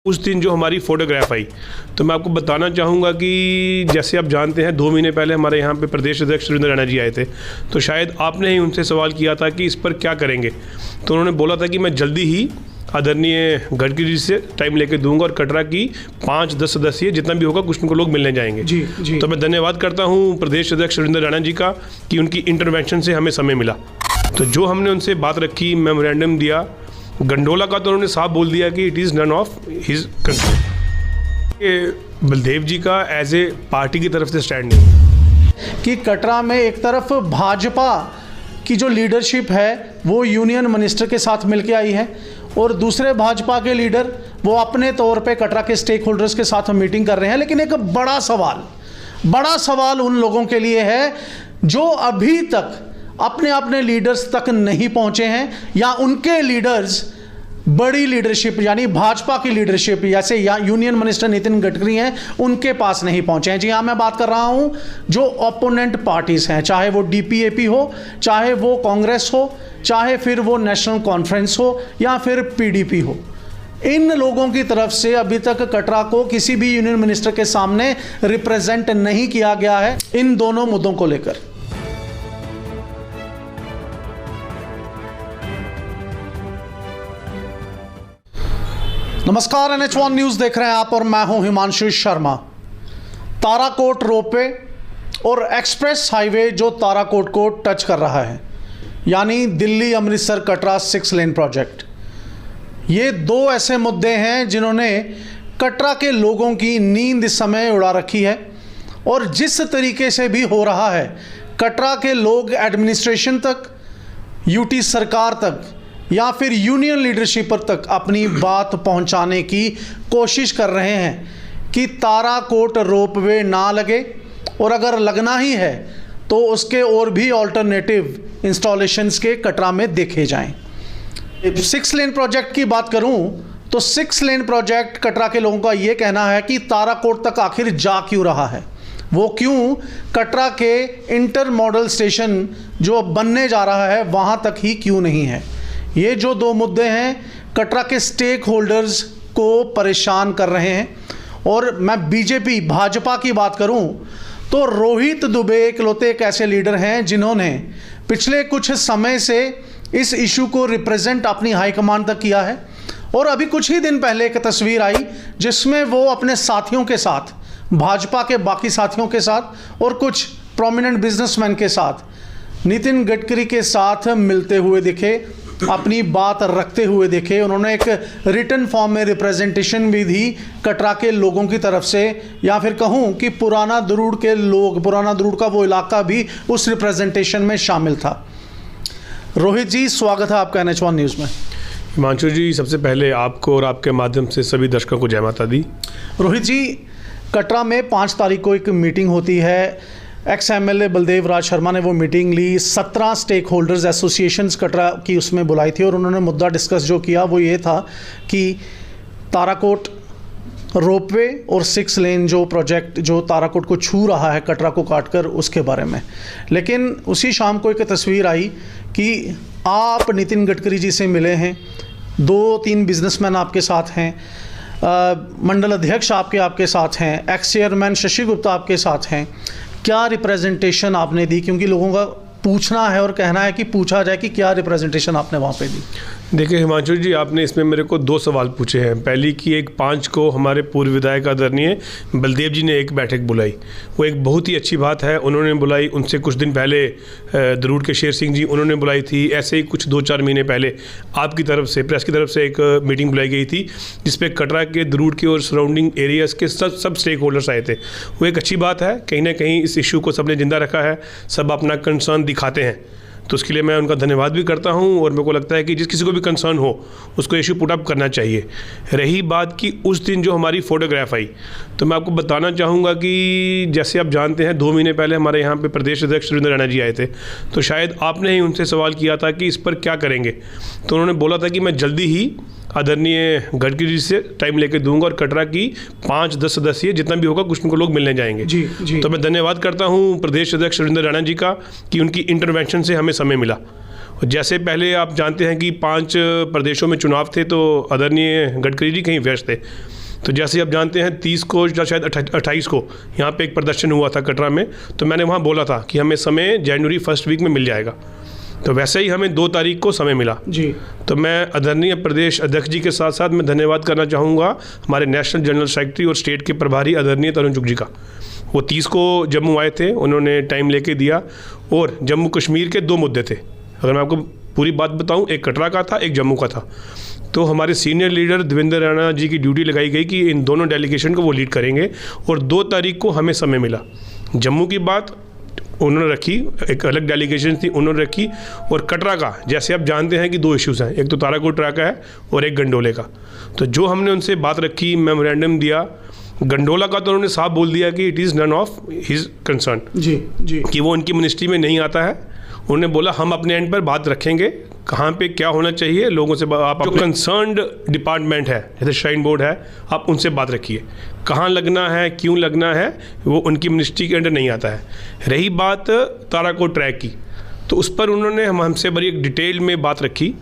उस दिन जो हमारी फ़ोटोग्राफ आई तो मैं आपको बताना चाहूँगा कि जैसे आप जानते हैं 2 महीने पहले हमारे यहाँ पे प्रदेश अध्यक्ष सुरेंद्र रैना जी आए थे। तो शायद आपने ही उनसे सवाल किया था कि इस पर क्या करेंगे, तो उन्होंने बोला था कि मैं जल्दी ही आदरणीय गडकरी जी से टाइम लेके दूंगा और कटरा की 5-10 सदस्य जितना भी होगा कुछ उनको लोग मिलने जाएंगे। जी। तो मैं धन्यवाद करता हूँ प्रदेश अध्यक्ष सुरेंद्र रैना जी का कि उनकी इंटरवेंशन से हमें समय मिला। तो जो हमने उनसे बात रखी, मेमोरेंडम दिया, गंडोला का तो उन्होंने साफ बोल दिया कि it is none of his control. Baldev ji का एज ए पार्टी की तरफ से स्टैंड नहीं कि कटरा में एक तरफ भाजपा की जो लीडरशिप है वो यूनियन मिनिस्टर के साथ मिलके आई है और दूसरे भाजपा के लीडर वो अपने तौर पे कटरा के स्टेक होल्डर्स के साथ मीटिंग कर रहे हैं। लेकिन एक बड़ा सवाल उन लोगों के लिए है जो अभी तक अपने लीडर्स तक नहीं पहुंचे हैं या उनके लीडर्स बड़ी लीडरशिप यानी भाजपा की लीडरशिप जैसे यूनियन मिनिस्टर नितिन गडकरी हैं उनके पास नहीं पहुंचे हैं। जी हाँ, मैं बात कर रहा हूं जो ओपोनेंट पार्टीज हैं, चाहे वो डीपीएपी हो, चाहे वो कांग्रेस हो, चाहे फिर वो नेशनल कॉन्फ्रेंस हो या फिर पीडीपी हो। इन लोगों की तरफ से अभी तक कटरा को किसी भी यूनियन मिनिस्टर के सामने रिप्रेजेंट नहीं किया गया है इन दोनों मुद्दों को लेकर। नमस्कार, NH1 न्यूज़ देख रहे हैं आप और मैं हूं हिमांशु शर्मा। ताराकोट रोपवे और एक्सप्रेस हाईवे जो ताराकोट को टच कर रहा है यानी दिल्ली अमृतसर कटरा 6 लेन प्रोजेक्ट, ये 2 ऐसे मुद्दे हैं जिन्होंने कटरा के लोगों की नींद इस समय उड़ा रखी है। और जिस तरीके से भी हो रहा है, कटरा के लोग एडमिनिस्ट्रेशन तक, यूटी सरकार तक या फिर यूनियन लीडरशिप तक अपनी बात पहुंचाने की कोशिश कर रहे हैं कि ताराकोट रोपवे ना लगे और अगर लगना ही है तो उसके और भी ऑल्टरनेटिव इंस्टॉलेशंस के कटरा में देखे जाएं। 6 लेन प्रोजेक्ट की बात करूं तो 6 लेन प्रोजेक्ट कटरा के लोगों का ये कहना है कि ताराकोट तक आखिर जा क्यों रहा है, वो क्यों कटरा के इंटर मॉडल स्टेशन जो बनने जा रहा है वहां तक ही क्यों नहीं है। ये जो 2 मुद्दे हैं कटरा के स्टेक होल्डर्स को परेशान कर रहे हैं। और मैं बीजेपी भाजपा की बात करूं तो रोहित दुबे इकलौते एक ऐसे लीडर हैं जिन्होंने पिछले कुछ समय से इस इशू को रिप्रेजेंट अपनी हाईकमान तक किया है। और अभी कुछ ही दिन पहले एक तस्वीर आई जिसमें वो अपने साथियों के साथ, भाजपा के बाकी साथियों के साथ और कुछ प्रोमिनेंट बिजनेसमैन के साथ नितिन गडकरी के साथ मिलते हुए दिखे, अपनी बात रखते हुए देखे। उन्होंने एक रिटन फॉर्म में रिप्रेजेंटेशन भी दी कटरा के लोगों की तरफ से, या फिर कहूँ कि पुराना दरूड़ के लोग, पुराना दरूड़ का वो इलाका भी उस रिप्रेजेंटेशन में शामिल था। रोहित जी, स्वागत है आपका NH1 न्यूज़ में। हिमांशु जी, सबसे पहले आपको और आपके माध्यम से सभी दर्शकों को जय माता दी। रोहित जी, कटरा में 5 तारीख को एक मीटिंग होती है। एक्स MLA बलदेव राज शर्मा ने वो मीटिंग ली, 17 स्टेक होल्डर्स एसोसिएशंस कटरा की उसमें बुलाई थी और उन्होंने मुद्दा डिस्कस जो किया वो ये था कि ताराकोट रोपवे और 6 लेन जो प्रोजेक्ट जो ताराकोट को छू रहा है कटरा को काटकर, उसके बारे में। लेकिन उसी शाम को एक तस्वीर आई कि आप नितिन गडकरी जी से मिले हैं, 2-3 बिजनेसमैन आपके साथ हैं, मंडल अध्यक्ष आपके साथ हैं, एक्स चेयरमैन शशि गुप्ता आपके साथ हैं। क्या रिप्रेजेंटेशन आपने दी, क्योंकि लोगों का पूछना है और कहना है कि पूछा जाए कि क्या रिप्रेजेंटेशन आपने वहाँ पे दी। देखिए हिमांशु जी, आपने इसमें मेरे को 2 सवाल पूछे हैं। पहली कि एक 5 को हमारे पूर्व विधायक आदरणीय बलदेव जी ने एक बैठक बुलाई, वो एक बहुत ही अच्छी बात है। उन्होंने बुलाई, उनसे कुछ दिन पहले दरूड़ के शेर सिंह जी उन्होंने बुलाई थी। ऐसे ही कुछ 2-4 महीने पहले आपकी तरफ से, प्रेस की तरफ से एक मीटिंग बुलाई गई थी जिसपे कटरा के दरूड़ के और सराउंडिंग एरियाज़ के सब स्टेक होल्डर्स आए थे। वो एक अच्छी बात है, कहीं ना कहीं इस इशू को सबने जिंदा रखा है, सब अपना कंसर्न दिखाते हैं, तो उसके लिए मैं उनका धन्यवाद भी करता हूं। और मेरे को लगता है कि जिस किसी को भी कंसर्न हो उसको इशू पुट अप करना चाहिए। रही बात कि उस दिन जो हमारी फ़ोटोग्राफ आई, तो मैं आपको बताना चाहूँगा कि जैसे आप जानते हैं 2 महीने पहले हमारे यहाँ पे प्रदेश अध्यक्ष सुरेंद्र रैना जी आए थे। तो शायद आपने ही उनसे सवाल किया था कि इस पर क्या करेंगे, तो उन्होंने बोला था कि मैं जल्दी ही आदरणीय गडकरी जी से टाइम लेके दूंगा और कटरा की 5-10 सदस्य जितना भी होगा कुछ उनको लोग मिलने जाएंगे। जी। तो मैं धन्यवाद करता हूँ प्रदेश अध्यक्ष सुरेंद्र रैना जी का कि उनकी इंटरवेंशन से हमें समय मिला जैसे पहले आप जानते हैं कि 5 प्रदेशों में चुनाव थे तो आदरणीय गडकरी जी कहीं व्यस्त थे। तो जैसे आप जानते हैं 30 को या शायद 28 को यहाँ पे एक प्रदर्शन हुआ था कटरा में, तो मैंने वहाँ बोला था कि हमें समय जनवरी 1st वीक में मिल जाएगा। तो वैसे ही हमें 2 तारीख को समय मिला जी। तो मैं आदरणीय प्रदेश अध्यक्ष जी के साथ साथ मैं धन्यवाद करना चाहूँगा हमारे नेशनल जनरल सेक्रेटरी और स्टेट के प्रभारी आदरणीय तरुण चुग जी का। वो 30 को जम्मू आए थे, उन्होंने टाइम लेके दिया और जम्मू कश्मीर के 2 मुद्दे थे। अगर मैं आपको पूरी बात बताऊं, एक कटरा का था, एक जम्मू का था। तो हमारे सीनियर लीडर देवेंद्र राणा जी की ड्यूटी लगाई गई कि इन दोनों डेलीगेशन को वो लीड करेंगे और 2 तारीख को हमें समय मिला। जम्मू की बात उन्होंने रखी, एक अलग डेलीगेशन थी उन्होंने रखी, और कटरा का जैसे आप जानते हैं कि 2 इश्यूज़ हैं, एक तो ताराकोट ट्रैक का है और एक गंडोले का। तो जो हमने उनसे बात रखी, मेमोरेंडम दिया, गंडोला का तो उन्होंने साफ बोल दिया कि it is none of his concern जी कि वो उनकी मिनिस्ट्री में नहीं आता है। उन्होंने बोला हम अपने एंड पर बात रखेंगे, कहाँ पे क्या होना चाहिए लोगों से आप जो कंसर्न्ड डिपार्टमेंट है जैसे श्राइन बोर्ड है, आप उनसे बात रखिए, कहाँ लगना है, क्यों लगना है, वो उनकी मिनिस्ट्री के अंडर नहीं आता है। रही बात ताराकोट ट्रैक की, तो उस पर उन्होंने हमसे बड़ी एक डिटेल में बात रखी।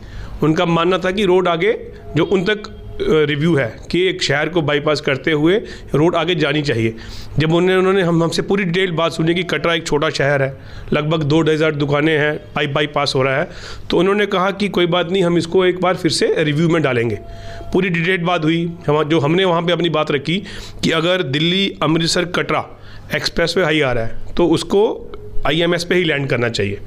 उनका मानना था कि रोड आगे जो उन तक रिव्यू है कि एक शहर को बाईपास करते हुए रोड आगे जानी चाहिए। जब उन्होंने हमसे पूरी डिटेल बात सुनी कि कटरा एक छोटा शहर है, लगभग 2,000 दुकानें हैं, बाईपास हो रहा है, तो उन्होंने कहा कि कोई बात नहीं, हम इसको एक बार फिर से रिव्यू में डालेंगे। पूरी डिटेल बात हुई, जो हमने वहाँ पे अपनी बात रखी कि अगर दिल्ली अमृतसर कटरा एक्सप्रेसवे हाई आ रहा है तो उसको IMS पे ही लैंड करना चाहिए।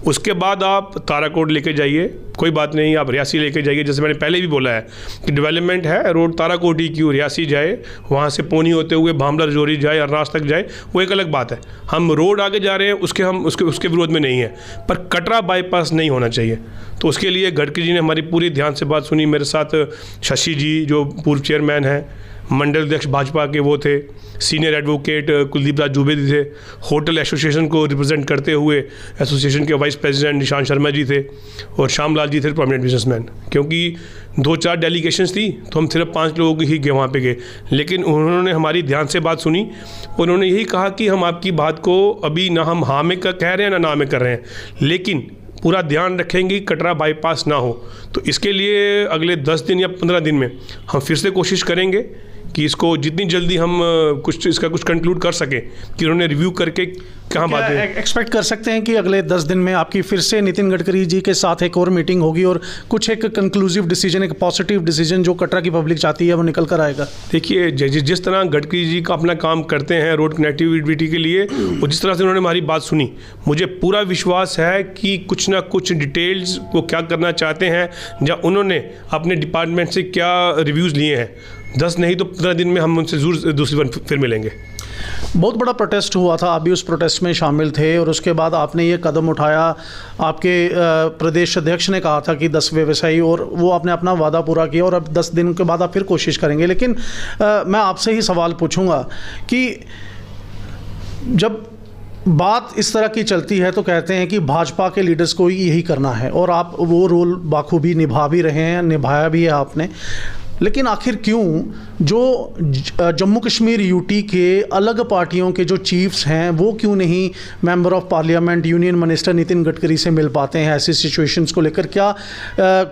उसके बाद आप ताराकोट लेके जाइए, कोई बात नहीं, आप रियासी लेके जाइए। जैसे मैंने पहले भी बोला है कि डेवलपमेंट है, रोड ताराकोट ही क्यों, रियासी जाए, वहाँ से पोनी होते हुए भामला रजौरी जाए, अरनास तक जाए, वो एक अलग बात है। हम रोड आगे जा रहे हैं, उसके विरोध में नहीं है, पर कटरा बाईपास नहीं होना चाहिए। तो उसके लिए गडकरी जी ने हमारी पूरी ध्यान से बात सुनी। मेरे साथ शशि जी जो पूर्व चेयरमैन हैं, मंडल अध्यक्ष भाजपा के वो थे, सीनियर एडवोकेट कुलदीप राज दुबे जी थे, होटल एसोसिएशन को रिप्रेजेंट करते हुए एसोसिएशन के वाइस प्रेसिडेंट निशांत शर्मा जी थे, और श्यामलाल जी थे प्रोमिनेंट बिजनेसमैन। क्योंकि 2-4 डेलीगेशंस थी तो हम सिर्फ 5 लोगों ही गए वहाँ पे गए, लेकिन उन्होंने हमारी ध्यान से बात सुनी। उन्होंने यही कहा कि हम आपकी बात को अभी ना हम हाँ में कह रहे हैं ना में कर रहे हैं, लेकिन पूरा ध्यान रखेंगे कटरा बाईपास ना हो। तो इसके लिए अगले 10 दिन या 15 दिन में हम फिर से कोशिश करेंगे कि इसको जितनी जल्दी हम इसका कुछ कंक्लूड कर सकें कि उन्होंने रिव्यू करके कहाँ बात है। एक्सपेक्ट कर सकते हैं कि अगले 10 दिन में आपकी फिर से नितिन गडकरी जी के साथ एक और मीटिंग होगी और कुछ एक कंक्लूसिव डिसीजन, एक पॉजिटिव डिसीजन जो कटरा की पब्लिक चाहती है वो निकल कर आएगा? देखिए, जिस तरह गडकरी जी का अपना काम करते हैं रोड कनेक्टिविटी के लिए, और जिस तरह से उन्होंने हमारी बात सुनी, मुझे पूरा विश्वास है कि कुछ ना कुछ डिटेल्स वो क्या करना चाहते हैं, या उन्होंने अपने डिपार्टमेंट से क्या रिव्यूज़ लिए हैं। 10 नहीं तो 15 दिन में हम उनसे ज़रूर दूसरी बार फिर मिलेंगे। बहुत बड़ा प्रोटेस्ट हुआ था, आप भी उस प्रोटेस्ट में शामिल थे, और उसके बाद आपने ये कदम उठाया। आपके प्रदेश अध्यक्ष ने कहा था कि 10 व्यवसायी, और वो आपने अपना वादा पूरा किया, और अब 10 दिन के बाद आप फिर कोशिश करेंगे। लेकिन मैं आपसे ही सवाल पूछूंगा कि जब बात इस तरह की चलती है तो कहते हैं कि भाजपा के लीडर्स को यही करना है, और आप वो रोल बाखूबी निभा भी रहे हैं, निभाया भी है आपने। लेकिन आखिर क्यों जो जम्मू कश्मीर यूटी के अलग पार्टियों के जो चीफ्स हैं वो क्यों नहीं member of parliament, union minister Nitin Gadkari से मिल पाते हैं ऐसी सिचुएशंस को लेकर? क्या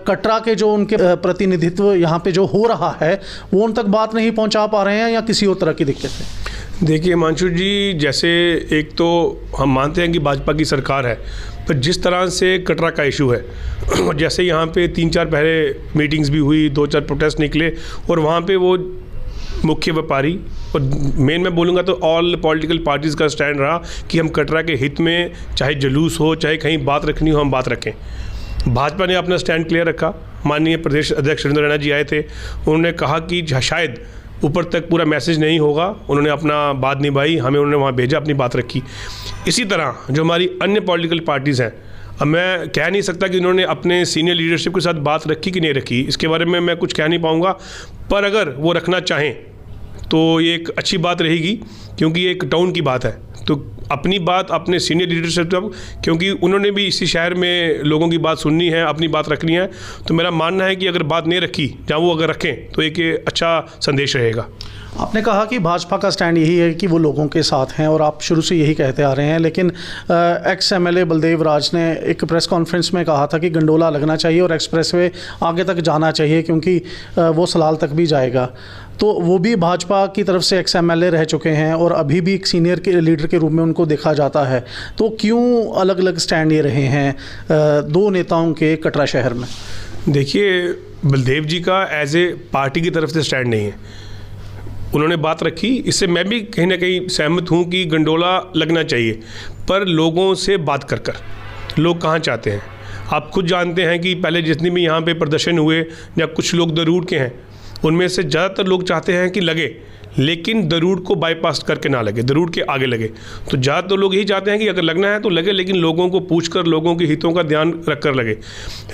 कटरा के जो उनके प्रतिनिधित्व यहाँ पे जो हो रहा है वो उन तक बात नहीं पहुँचा पा रहे हैं, या किसी और तरह की दिक्कत है? देखिए हिमांशु जी, जैसे एक तो हम मानते हैं कि भाजपा की सरकार है, पर जिस तरह से कटरा का इशू है, जैसे यहाँ पे 3-4 पहले मीटिंग्स भी हुई, 2-4 प्रोटेस्ट निकले, और वहाँ पे वो मुख्य व्यापारी, और मेन मैं बोलूँगा तो ऑल पॉलिटिकल पार्टीज़ का स्टैंड रहा कि हम कटरा के हित में चाहे जुलूस हो, चाहे कहीं बात रखनी हो, हम बात रखें। भाजपा ने अपना स्टैंड क्लियर रखा। माननीय प्रदेश अध्यक्ष नरेंद्र राणा जी आए थे, उन्होंने कहा कि शायद ऊपर तक पूरा मैसेज नहीं होगा, उन्होंने अपना बात निभाई, हमें उन्होंने वहाँ भेजा, अपनी बात रखी। इसी तरह जो हमारी अन्य पॉलिटिकल पार्टीज़ हैं, अब मैं कह नहीं सकता कि उन्होंने अपने सीनियर लीडरशिप के साथ बात रखी कि नहीं रखी, इसके बारे में मैं कुछ कह नहीं पाऊँगा, पर अगर वो रखना चाहें तो ये एक अच्छी बात रहेगी, क्योंकि ये एक टाउन की बात है। तो अपनी बात अपने सीनियर लीडरशिप तक, क्योंकि उन्होंने भी इसी शहर में लोगों की बात सुननी है, अपनी बात रखनी है। तो मेरा मानना है कि अगर बात नहीं रखी, जहाँ वो अगर रखें तो एक अच्छा संदेश रहेगा। आपने कहा कि भाजपा का स्टैंड यही है कि वो लोगों के साथ हैं और आप शुरू से यही कहते आ रहे हैं, लेकिन एक्स एमएलए बलदेव राज ने एक प्रेस कॉन्फ्रेंस में कहा था कि गंडोला लगना चाहिए और एक्सप्रेसवे आगे तक जाना चाहिए क्योंकि वो सलाल तक भी जाएगा। तो वो भी भाजपा की तरफ से एक्स एमएलए रह चुके हैं और अभी भी एक सीनियर के लीडर के रूप में उनको देखा जाता है। तो क्यों अलग अलग स्टैंड ये रहे हैं दो नेताओं के कटरा शहर में? देखिए, बलदेव जी का एज ए पार्टी की तरफ से स्टैंड नहीं है। उन्होंने बात रखी, इससे मैं भी कहीं ना कहीं सहमत हूँ कि गंडोला लगना चाहिए, पर लोगों से बात कर कर लोग कहाँ चाहते हैं। आप खुद जानते हैं कि पहले जितने भी यहाँ पे प्रदर्शन हुए या कुछ लोग द रूट के हैं, उनमें से ज़्यादातर लोग चाहते हैं कि लगे, लेकिन द रूट को बाईपास करके ना लगे, द रूट के आगे लगे। तो ज़्यादातर लोग यही चाहते हैं कि अगर लगना है तो लगे, लेकिन लोगों को पूछकर, लोगों के हितों का ध्यान रख कर लगे।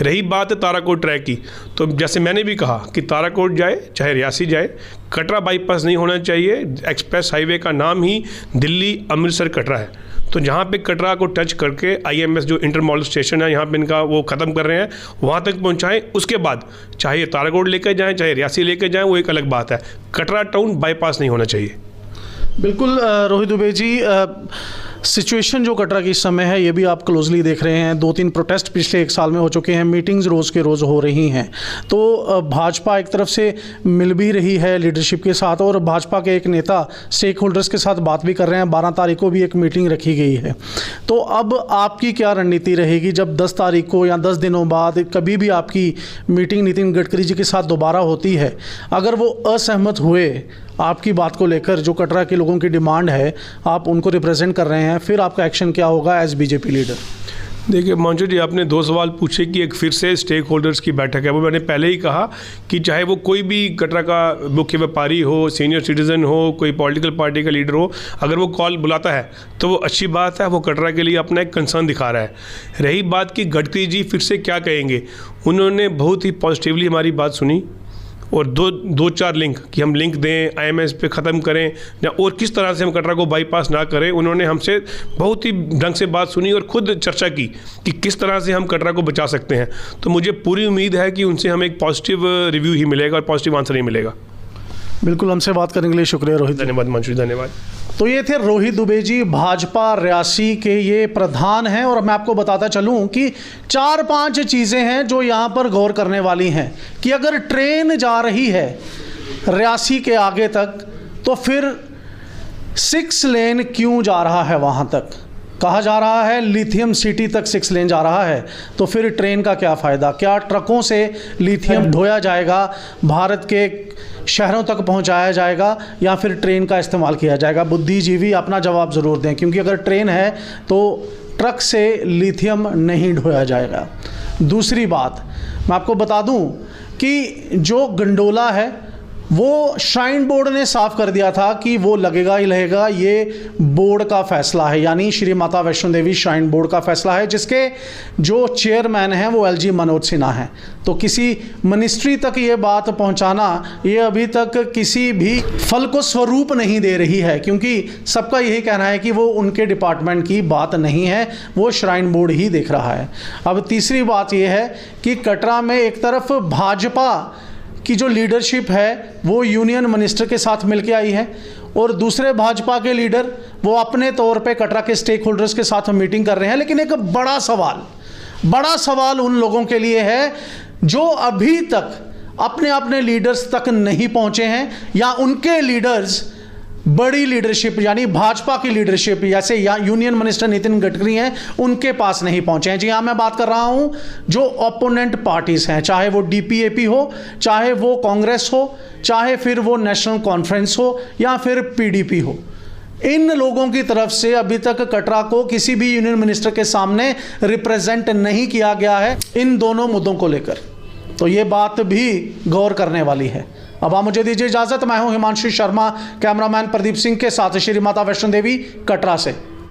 रही बात ताराकोट ट्रैक की, तो जैसे मैंने भी कहा कि ताराकोट जाए चाहे रियासी जाए, कटरा बाईपास नहीं होना चाहिए। एक्सप्रेस हाईवे का नाम ही दिल्ली अमृतसर कटरा है। तो जहाँ पे कटरा को टच करके IMS जो इंटर मॉडल स्टेशन है, यहाँ पे इनका वो ख़त्म कर रहे हैं, वहाँ तक पहुँचाएं। उसके बाद चाहे ताराकोट लेकर जाएं, चाहे रियासी लेकर जाएं, वो एक अलग बात है। कटरा टाउन बाईपास नहीं होना चाहिए। बिल्कुल रोहित दुबे जी, सिचुएशन जो कटरा की इस समय है ये भी आप क्लोजली देख रहे हैं। 2-3 प्रोटेस्ट पिछले 1 साल में हो चुके हैं, मीटिंग्स रोज़ के रोज़ हो रही हैं। तो भाजपा एक तरफ से मिल भी रही है लीडरशिप के साथ और भाजपा के एक नेता स्टेक होल्डर्स के साथ बात भी कर रहे हैं। 12 तारीख को भी एक मीटिंग रखी गई है। तो अब आपकी क्या रणनीति रहेगी जब 10 तारीख को या 10 दिनों बाद कभी भी आपकी मीटिंग नितिन गडकरी जी के साथ दोबारा होती है, अगर वो असहमत हुए आपकी बात को लेकर, जो कटरा के लोगों की डिमांड है, आप उनको रिप्रेजेंट कर रहे हैं, फिर आपका एक्शन क्या होगा एज बीजेपी लीडर? देखिए मंजू जी, आपने 2 सवाल पूछे कि एक फिर से स्टेक होल्डर्स की बैठक है। वो मैंने पहले ही कहा कि चाहे वो कोई भी कटरा का मुख्य व्यापारी हो, सीनियर सिटीज़न हो, कोई पॉलिटिकल पार्टी का लीडर हो, अगर वो कॉल बुलाता है तो वो अच्छी बात है, वो कटरा के लिए अपना एक कंसर्न दिखा रहा है। रही बात कि गडकरी जी फिर से क्या कहेंगे, उन्होंने बहुत ही पॉजिटिवली हमारी बात सुनी और दो चार लिंक कि हम लिंक दें, IMS पे ख़त्म करें या और किस तरह से हम कटरा को बाईपास ना करें। उन्होंने हमसे बहुत ही ढंग से बात सुनी और ख़ुद चर्चा की कि किस तरह से हम कटरा को बचा सकते हैं। तो मुझे पूरी उम्मीद है कि उनसे हमें एक पॉजिटिव रिव्यू ही मिलेगा और पॉजिटिव आंसर ही मिलेगा। बिल्कुल, हमसे बात करने के लिए शुक्रिया रोहित। धन्यवाद मंशू, धन्यवाद। तो ये थे रोहित दुबे जी, भाजपा रियासी के ये प्रधान हैं। और मैं आपको बताता चलूं कि 4-5 चीज़ें हैं जो यहाँ पर गौर करने वाली हैं कि अगर ट्रेन जा रही है रियासी के आगे तक तो फिर 6 लेन क्यों जा रहा है वहाँ तक? कहा जा रहा है लिथियम सिटी तक 6 लेन जा रहा है, तो फिर ट्रेन का क्या फ़ायदा? क्या ट्रकों से लिथियम ढोया जाएगा, भारत के शहरों तक पहुंचाया जाएगा, या फिर ट्रेन का इस्तेमाल किया जाएगा? बुद्धिजीवी अपना जवाब ज़रूर दें, क्योंकि अगर ट्रेन है तो ट्रक से लिथियम नहीं ढोया जाएगा। दूसरी बात मैं आपको बता दूं कि जो गंडोला है वो श्राइन बोर्ड ने साफ कर दिया था कि वो लगेगा ही लगेगा। ये बोर्ड का फैसला है, यानी श्री माता वैष्णो देवी श्राइन बोर्ड का फैसला है, जिसके जो चेयरमैन हैं वो LG मनोज सिन्हा हैं। तो किसी मिनिस्ट्री तक ये बात पहुंचाना, ये अभी तक किसी भी फल को स्वरूप नहीं दे रही है, क्योंकि सबका यही कहना है कि वो उनके डिपार्टमेंट की बात नहीं है, वो श्राइन बोर्ड ही देख रहा है। अब तीसरी बात ये है कि कटरा में एक तरफ भाजपा की जो लीडरशिप है वो यूनियन मिनिस्टर के साथ मिलके आई है और दूसरे भाजपा के लीडर वो अपने तौर पे कटरा के स्टेक होल्डर्स के साथ मीटिंग कर रहे हैं। लेकिन एक बड़ा सवाल उन लोगों के लिए है जो अभी तक अपने लीडर्स तक नहीं पहुंचे हैं, या उनके लीडर्स बड़ी लीडरशिप यानी भाजपा की लीडरशिप जैसे यूनियन मिनिस्टर नितिन गडकरी हैं उनके पास नहीं पहुंचे हैं। जी हाँ, मैं बात कर रहा हूं जो ओपोनेंट पार्टीज हैं, चाहे वो DPAP हो, चाहे वो कांग्रेस हो, चाहे फिर वो नेशनल कॉन्फ्रेंस हो, या फिर PDP हो। इन लोगों की तरफ से अभी तक कटरा को किसी भी यूनियन मिनिस्टर के सामने रिप्रेजेंट नहीं किया गया है इन दोनों मुद्दों को लेकर। तो ये बात भी गौर करने वाली है। अब आप मुझे दीजिए इजाज़त। मैं हूं हिमांशु शर्मा, कैमरामैन प्रदीप सिंह के साथ श्री माता वैष्णो देवी कटरा से।